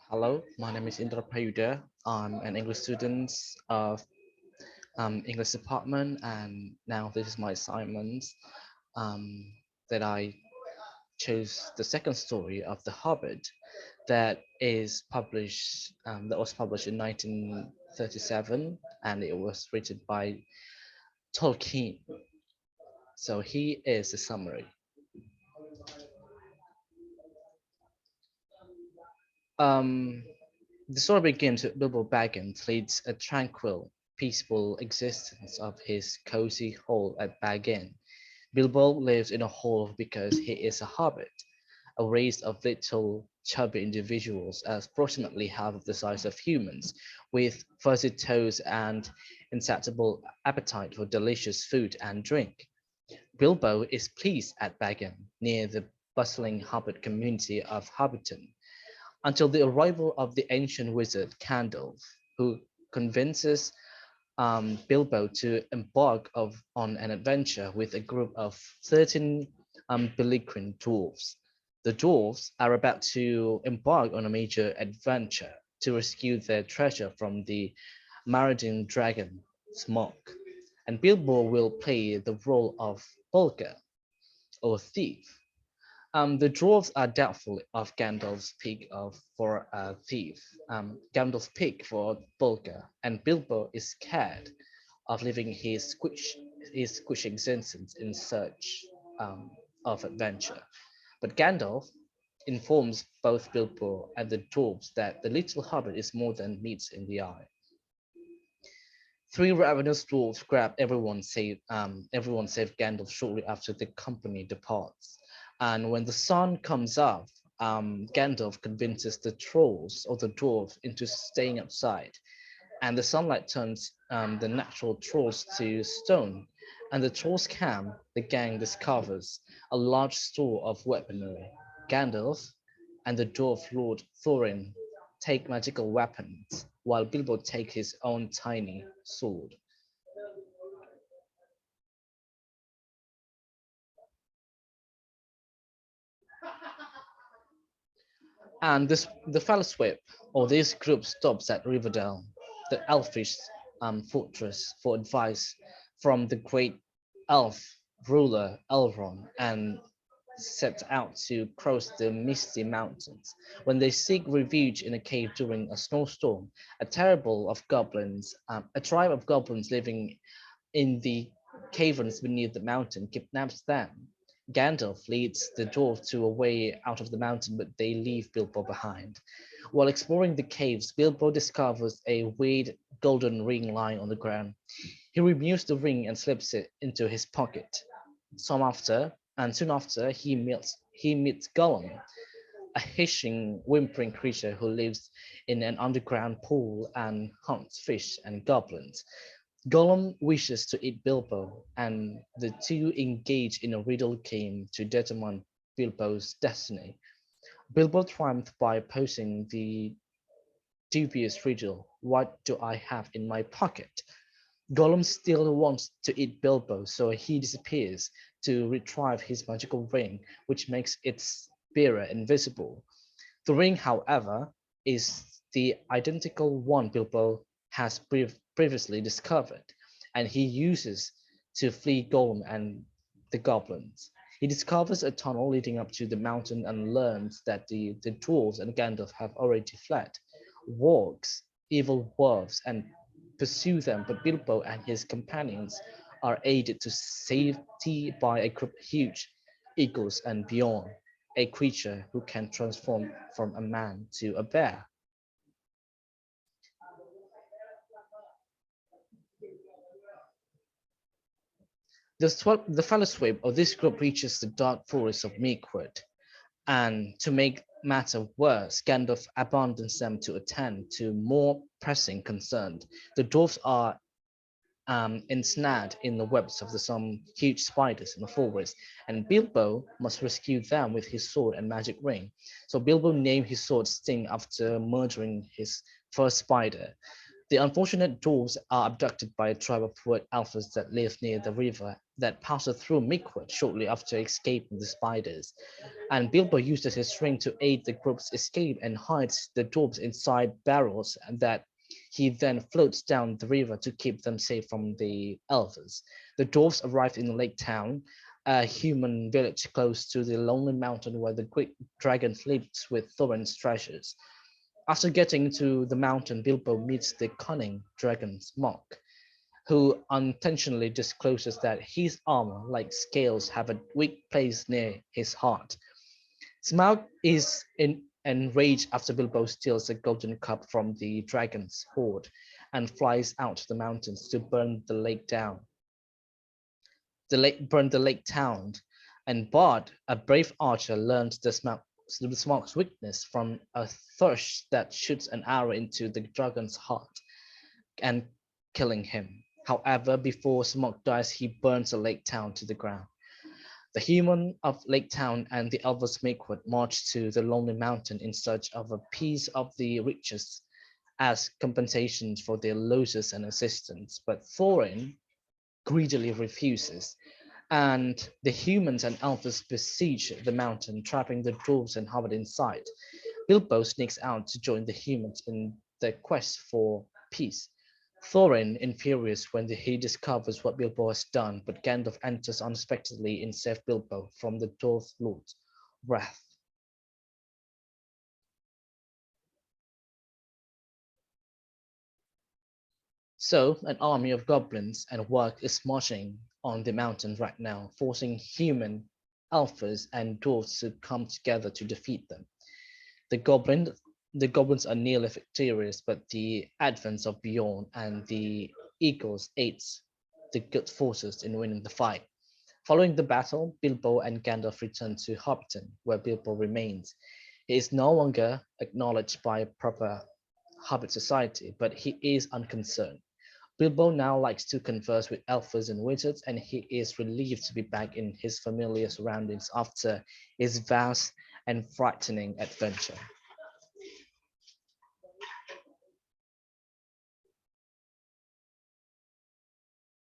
Hello, my name is Indra Prayuda. I'm an English student of English department, and now this is my assignment um, that I chose the second story of The Hobbit that was published in 1937, and it was written by Tolkien. So here is the summary. Um, The story begins with Bilbo Baggins leads a tranquil, peaceful existence of his cozy hole at Bag End. Bilbo lives in a hole because he is a hobbit, a race of little chubby individuals approximately half of the size of humans, with fuzzy toes and insatiable appetite for delicious food and drink. Bilbo is pleased at Bag End, near the bustling hobbit community of Hobbiton, until the arrival of the ancient wizard Gandalf, who convinces Bilbo to on an adventure with a group of 13 belligerent dwarves. The dwarves are about to embark on a major adventure to rescue their treasure from the marauding dragon Smaug, and Bilbo will play the role of Bolger, or thief. The dwarves are doubtful of Gandalf's pick for a thief, Gandalf's pick for Bolger, and Bilbo is scared of leaving his squish existence in search of adventure. But Gandalf informs both Bilbo and the dwarves that the little hobbit is more than meets in the eye. Three ravenous dwarves grab everyone save Gandalf shortly after the company departs. And when the sun comes up, Gandalf convinces the trolls or the dwarves into staying outside, and the sunlight turns the natural trolls to stone. And the trolls camp, the gang discovers a large store of weaponry. Gandalf and the dwarf Lord Thorin take magical weapons, while Bilbo takes his own tiny sword. And the fellowship, or this group, stops at Rivendell, the elfish fortress, for advice from the great elf ruler Elrond, and set out to cross the misty mountains. When they seek refuge in a cave during a snowstorm, a tribe of goblins living in the caverns beneath the mountain kidnaps them. Gandalf leads the dwarves to a way out of the mountain, but they leave Bilbo behind. While exploring the caves, Bilbo discovers a weird golden ring lying on the ground. He removes the ring and slips it into his pocket. Soon after, he meets Gollum, a hissing, whimpering creature who lives in an underground pool and hunts fish and goblins. Gollum wishes to eat Bilbo, and the two engage in a riddle game to determine Bilbo's destiny. Bilbo triumphs by posing the dubious riddle, "What do I have in my pocket?" Gollum still wants to eat Bilbo, so he disappears to retrieve his magical ring, which makes its bearer invisible. The ring, however, is the identical one Bilbo has previously discovered, and he uses to flee Gollum and the goblins. He discovers a tunnel leading up to the mountain and learns that the dwarves and Gandalf have already fled. Wargs, evil wolves, and pursue them, but Bilbo and his companions are aided to safety by a group of huge eagles and beyond, a creature who can transform from a man to a bear. The fellowship of this group reaches the dark forest of Mirkwood, and to make matter worse, Gandalf abandons them to attend to more pressing concerns. The dwarves are ensnared in the webs of some huge spiders in the forest, and Bilbo must rescue them with his sword and magic ring. So Bilbo named his sword Sting after murdering his first spider. The unfortunate dwarves are abducted by a tribe of wood elves that live near the river that passes through Mirkwood shortly after escaping the spiders, and Bilbo uses his ring to aid the group's escape and hides the dwarves inside barrels that he then floats down the river to keep them safe from the elves. The dwarves arrive in Lake Town, a human village close to the lonely mountain where the great dragon lives with Thorin's treasures. After getting to the mountain, Bilbo meets the cunning dragon Smaug, who unintentionally discloses that his armor, like scales, have a weak place near his heart. Smaug is enraged after Bilbo steals a golden cup from the dragon's hoard and flies out to the mountains to burn the lake town. And Bard, a brave archer, learns the Smaug's weakness from a thrush that shoots an arrow into the dragon's heart and killing him. However, before Smaug dies, he burns the lake town to the ground. The human of Lake Town and the elves Mirkwood march to the lonely mountain in search of a piece of the riches as compensation for their losses and assistance, but Thorin greedily refuses, and the humans and elves besiege the mountain, trapping the dwarves and Hobbit inside. Bilbo sneaks out to join the humans in their quest for peace. Thorin is furious when he discovers what Bilbo has done, but Gandalf enters unexpectedly and saves Bilbo from the Dwarf Lord's wrath. So, an army of goblins and warg is marching on the mountain right now, forcing human, elves, and dwarves to come together to defeat them. The goblin, the goblins are nearly victorious, but the advance of Bjorn and the eagles aids the good forces in winning the fight. Following the battle, Bilbo and Gandalf return to Hobbiton, where Bilbo remains. He is no longer acknowledged by proper Hobbit society, but he is unconcerned. Bilbo now likes to converse with elves and wizards, and he is relieved to be back in his familiar surroundings after his vast and frightening adventure.